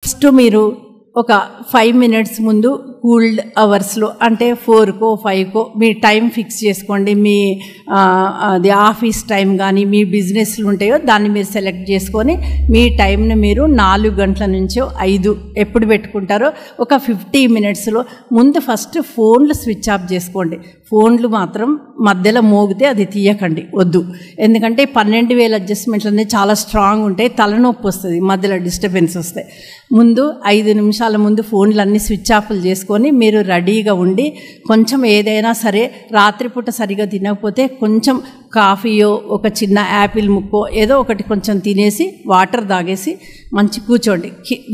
First మీరు ఒక 5 minutes ముందు కూల్డ్ అవర్స్లో అంటే 4కో 5కో మీ టైం ఫిక్స్ చేసుకోండి. మీ అది ఆఫీస్ టైం కానీ మీ బిజినెస్లు ఉంటాయో దాన్ని మీరు సెలెక్ట్ చేసుకొని మీ టైంని మీరు 4 గంటల నుంచో 5 ఎప్పుడు పెట్టుకుంటారో ఒక 50 minutesలో ముందు ఫస్ట్ ఫోన్లు స్విచ్ ఆఫ్ చేసుకోండి. ఫోన్లు మాత్రం మధ్యలో మోగితే అది తీయకండి, వద్దు. ఎందుకంటే 12,000 అడ్జస్ట్మెంట్లు అనేది చాలా స్ట్రాంగ్ ఉంటాయి, తలనొప్పి వస్తుంది, మధ్యలో డిస్టర్బెన్స్ వస్తాయి. ముందు 5 నిమిషాల ముందు ఫోన్లన్నీ స్విచ్ ఆఫ్లు చేసుకొని మీరు రెడీగా ఉండి కొంచెం ఏదైనా సరే రాత్రిపూట సరిగా తినకపోతే కొంచెం కాఫీయో ఒక చిన్న యాపిల్ ముక్కో ఏదో ఒకటి కొంచెం తినేసి వాటర్ తాగేసి మంచి కూర్చోండి.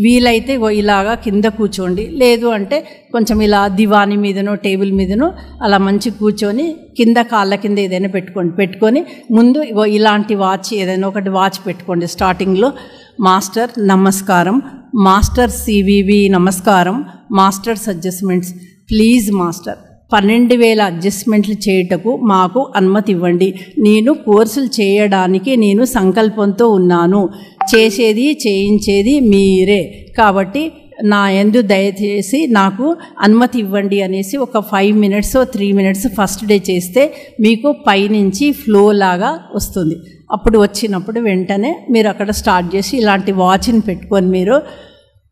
వీలైతే ఇలాగా కింద కూర్చోండి, లేదు అంటే కొంచెం ఇలా దివాని మీదనో టేబుల్ మీదనో అలా మంచి కూర్చొని కింద కాళ్ళ కింద ఏదైనా పెట్టుకొని ముందు ఇలాంటి వాచ్ ఏదైనా ఒకటి వాచ్ పెట్టుకోండి. స్టార్టింగ్లో మాస్టర్ నమస్కారం, మాస్టర్ సివివి నమస్కారం, మాస్టర్స్ అడ్జస్ట్మెంట్స్ ప్లీజ్ మాస్టర్ 12,000 అడ్జస్ట్మెంట్లు చేయుటకు మాకు అనుమతి ఇవ్వండి. నేను కోర్సులు చేయడానికి నేను సంకల్పంతో ఉన్నాను, చేసేది చేయించేది మీరే, కాబట్టి నా యందు దయచేసి నాకు అనుమతి ఇవ్వండి అనేసి ఒక 5 minutes 3 minutes ఫస్ట్ డే చేస్తే మీకు పైనుంచి ఫ్లో లాగా వస్తుంది. అప్పుడు వచ్చినప్పుడు వెంటనే మీరు అక్కడ స్టార్ట్ చేసి ఇలాంటి వాచ్ని పెట్టుకొని మీరు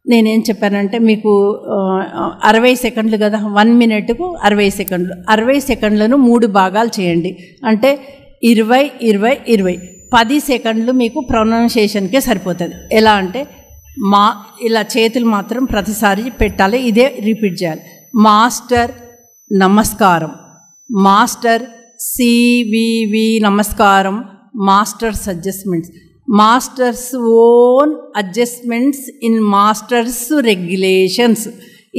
నేనేం చెప్పానంటే మీకు 60 సెకండ్లు కదా, 1 minuteకు 60 సెకండ్లు, 60 సెకండ్లను 3 భాగాలు చేయండి. అంటే 20 20 20 10 సెకండ్లు మీకు ప్రొనౌన్సియేషన్కే సరిపోతుంది. ఎలా అంటే ఇలా చేతులు మాత్రం ప్రతిసారి పెట్టాలి, ఇదే రిపీట్ చేయాలి. మాస్టర్ నమస్కారం, మాస్టర్ సివివి నమస్కారం, masters adjustments, masters own adjustments in masters regulations.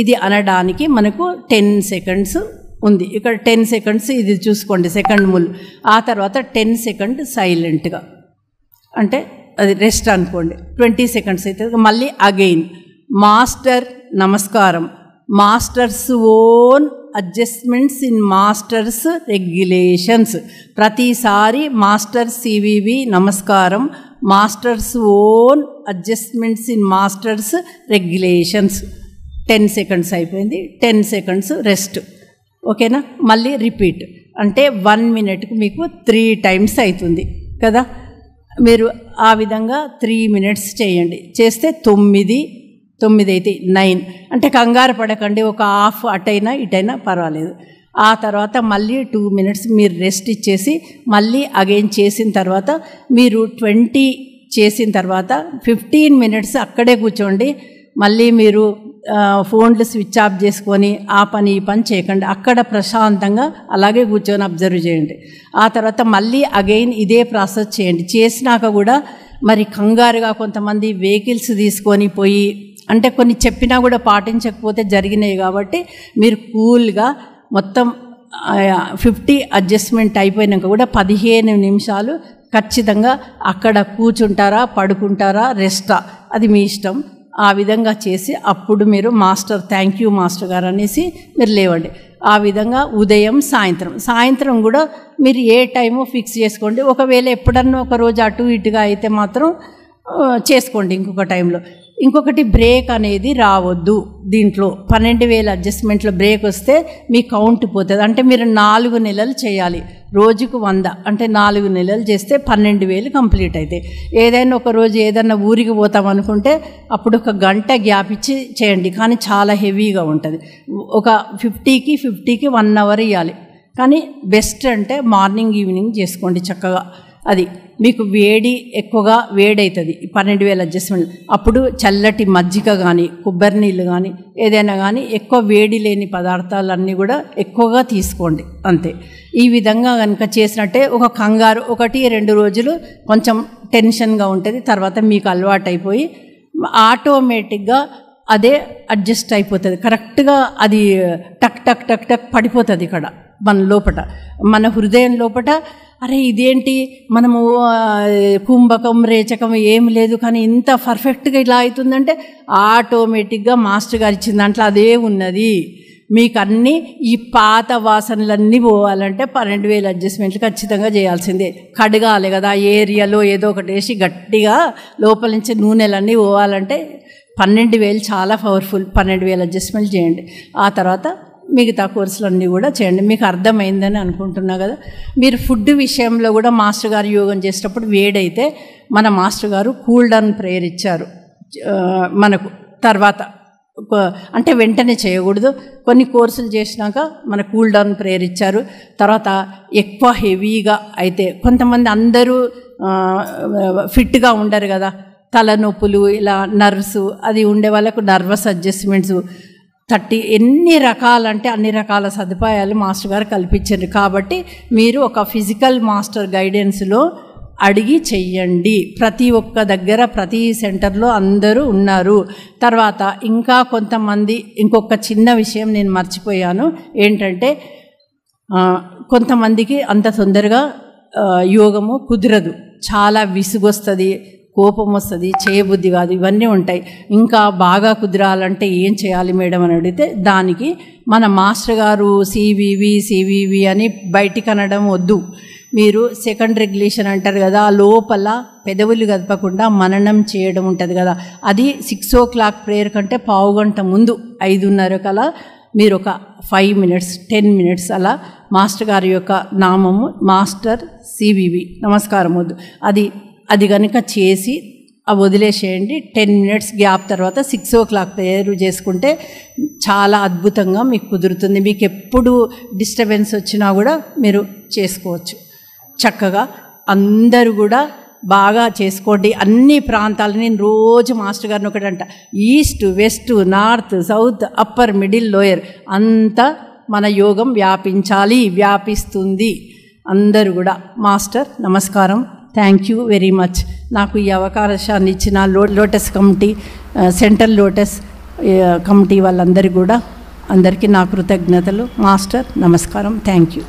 ఇది అనడానికి మనకు 10 seconds ఉంది. ఇక్కడ 10 seconds ఇది చూసుకోండి, సెకండ్ ముల్. ఆ తర్వాత 10 seconds సైలెంట్గా, అంటే అది రెస్ట్ అనుకోండి. 20 seconds అయితే మళ్ళీ అగైన్ మాస్టర్ నమస్కారం, masters own adjustments in masters regulations. ప్రతిసారి మాస్టర్ సివివి నమస్కారం, masters own adjustments in masters regulations. 10 seconds అయిపోయింది, 10 seconds రెస్ట్. ఓకేనా? మళ్ళీ రిపీట్ అంటే 1 minuteకు మీకు 3 times అవుతుంది కదా. మీరు ఆ విధంగా 3 minutes చేయండి. చేస్తే 9 అయితే 9. అంటే కంగారు పడకండి, ఒక హాఫ్ అటైనా ఇటైనా పర్వాలేదు. ఆ తర్వాత మళ్ళీ 2 minutes మీరు రెస్ట్ ఇచ్చేసి మళ్ళీ అగైన్ చేసిన తర్వాత మీరు 20 చేసిన తర్వాత 15 minutes అక్కడే కూర్చోండి. మళ్ళీ మీరు ఫోన్లు స్విచ్ ఆఫ్ చేసుకొని ఆ పని ఈ పని చేయకండి, అక్కడ ప్రశాంతంగా అలాగే కూర్చొని అబ్జర్వ్ చేయండి. ఆ తర్వాత మళ్ళీ అగైన్ ఇదే ప్రాసెస్ చేయండి. చేసినాక కూడా మరి కంగారుగా కొంతమంది వెహికల్స్ తీసుకొని పోయి అంటే కొన్ని చెప్పినా కూడా పాటించకపోతే జరిగినాయి. కాబట్టి మీరు కూల్గా మొత్తం 50 అడ్జస్ట్మెంట్ అయిపోయినాక కూడా 15 నిమిషాలు ఖచ్చితంగా అక్కడ కూర్చుంటారా, పడుకుంటారా, రెస్టా, అది మీ ఇష్టం. ఆ విధంగా చేసి అప్పుడు మీరు మాస్టర్ థ్యాంక్ యూ మాస్టర్ గారు అనేసి మీరు లేవండి. ఆ విధంగా ఉదయం సాయంత్రం కూడా మీరు ఏ టైమో ఫిక్స్ చేసుకోండి. ఒకవేళ ఎప్పుడన్నా ఒక రోజు అటు ఇటుగా అయితే మాత్రం చేసుకోండి ఇంకొక టైంలో. ఇంకొకటి బ్రేక్ అనేది రావద్దు దీంట్లో. 12,000 అడ్జస్ట్మెంట్లో బ్రేక్ వస్తే మీ కౌంట్ పోతుంది. అంటే మీరు 4 నెలలు చేయాలి, రోజుకు 100 అంటే 4 నెలలు చేస్తే 12,000 కంప్లీట్ అవుతాయి. ఏదైనా ఒక రోజు ఏదైనా ఊరికి పోతాం అనుకుంటే అప్పుడు 1 గంట గ్యాప్ ఇచ్చి చేయండి, కానీ చాలా హెవీగా ఉంటుంది. ఒక 50కి 1 hour ఇవ్వాలి. కానీ బెస్ట్ అంటే మార్నింగ్ ఈవినింగ్ చేసుకోండి చక్కగా. అది మీకు వేడి ఎక్కువగా వేడవుతుంది 12,000 అడ్జస్ట్మెంట్. అప్పుడు చల్లటి మజ్జిగ కానీ కొబ్బరి నీళ్ళు కానీ ఏదైనా కానీ ఎక్కువ వేడి లేని పదార్థాలన్నీ కూడా ఎక్కువగా తీసుకోండి, అంతే. ఈ విధంగా కనుక చేసినట్టే ఒక కంగారు 1-2 రోజులు కొంచెం టెన్షన్గా ఉంటుంది, తర్వాత మీకు అలవాటు అయిపోయి ఆటోమేటిక్గా అదే అడ్జస్ట్ అయిపోతుంది. కరెక్ట్గా అది టక్ టక్ టక్ టక్ పడిపోతుంది ఇక్కడ మన లోపట, మన హృదయం లోపట. అరే ఇదేంటి మనము కుంభకం రేచకం ఏం లేదు కానీ ఇంత పర్ఫెక్ట్గా ఇలా అవుతుందంటే ఆటోమేటిక్గా మాస్టర్ గారు ఇచ్చిన దాంట్లో అదే ఉన్నది. మీకు అన్నీ ఈ పాత వాసనలన్నీ పోవాలంటే 12,000 అడ్జస్ట్మెంట్లు ఖచ్చితంగా చేయాల్సిందే. కడగాలి కదా ఏరియాలో ఏదో ఒకటి వేసి గట్టిగా లోపల నుంచి నూనెలన్నీ పోవాలంటే 12,000 చాలా పవర్ఫుల్. 12,000 అడ్జస్ట్మెంట్ చేయండి. ఆ తర్వాత మిగతా కోర్సులన్నీ కూడా చేయండి. మీకు అర్థమైందని అనుకుంటున్నా కదా. మీరు ఫుడ్ విషయంలో కూడా మాస్టర్ గారు యోగం చేసేటప్పుడు వేడైతే మన మాస్టర్ గారు కూల్ డౌన్ ప్రేయర్ ఇచ్చారు మనకు. తర్వాత అంటే వెంటనే చేయకూడదు, కొన్ని కోర్సులు చేసినాక మన కూల్ డౌన్ ప్రేయర్ ఇచ్చారు. తర్వాత ఎక్కువ హెవీగా అయితే కొంతమంది అందరూ ఫిట్గా ఉండరు కదా, తలనొప్పులు ఇలా నర్వ్స్ అది ఉండే వాళ్ళకు నర్వస్ అడ్జస్ట్మెంట్స్ 30 ఎన్ని రకాలంటే అన్ని రకాల సదుపాయాలు మాస్టర్ గారు కల్పించారు. కాబట్టి మీరు ఒక ఫిజికల్ మాస్టర్ గైడెన్స్లో అడిగి చెయ్యండి. ప్రతి ఒక్క దగ్గర ప్రతి సెంటర్లో అందరూ ఉన్నారు. తర్వాత ఇంకా కొంతమంది ఇంకొక చిన్న విషయం నేను మర్చిపోయాను ఏంటంటే, కొంతమందికి అంత తొందరగా యోగము కుదరదు, చాలా విసుగొస్తుంది, కోపం వస్తుంది, చేయబుద్ధి కాదు, ఇవన్నీ ఉంటాయి. ఇంకా బాగా కుదరాలంటే ఏం చేయాలి మేడం అని అడిగితే, దానికి మన మాస్టర్ గారు సివివి అని బయటికి అనడం వద్దు. మీరు సెకండ్ రెగ్యులేషన్ అంటారు కదా, లోపల పెదవులు కదపకుండా మననం చేయడం ఉంటుంది కదా, అది 6 o'clock ప్రేయర్ కంటే పావుగంట ముందు 5:30 కల్లా మీరు ఒక 5 minutes 10 minutes అలా మాస్టర్ గారి యొక్క నామము మాస్టర్ సివివి నమస్కారం వద్దు, అది కనుక చేసి వదిలేసేయండి. 10 minutes గ్యాప్ తర్వాత 6 o'clock ప్రేయర్ చేసుకుంటే చాలా అద్భుతంగా మీకు కుదురుతుంది. మీకు ఎప్పుడు డిస్టర్బెన్స్ వచ్చినా కూడా మీరు చేసుకోవచ్చు చక్కగా. అందరూ కూడా బాగా చేసుకోండి. అన్ని ప్రాంతాలు నేను రోజు మాస్టర్ గారిని ఒకటంట, east west north south upper middle lower అంతా మన యోగం వ్యాపించాలి, వ్యాపిస్తుంది. అందరూ కూడా మాస్టర్ నమస్కారం, థ్యాంక్ యూ వెరీ మచ్. నాకు ఈ అవకాశాన్ని ఇచ్చిన lotus committee, central lotus committee వాళ్ళందరికీ కూడా అందరికీ నా కృతజ్ఞతలు. మాస్టర్ నమస్కారం, థ్యాంక్ యూ.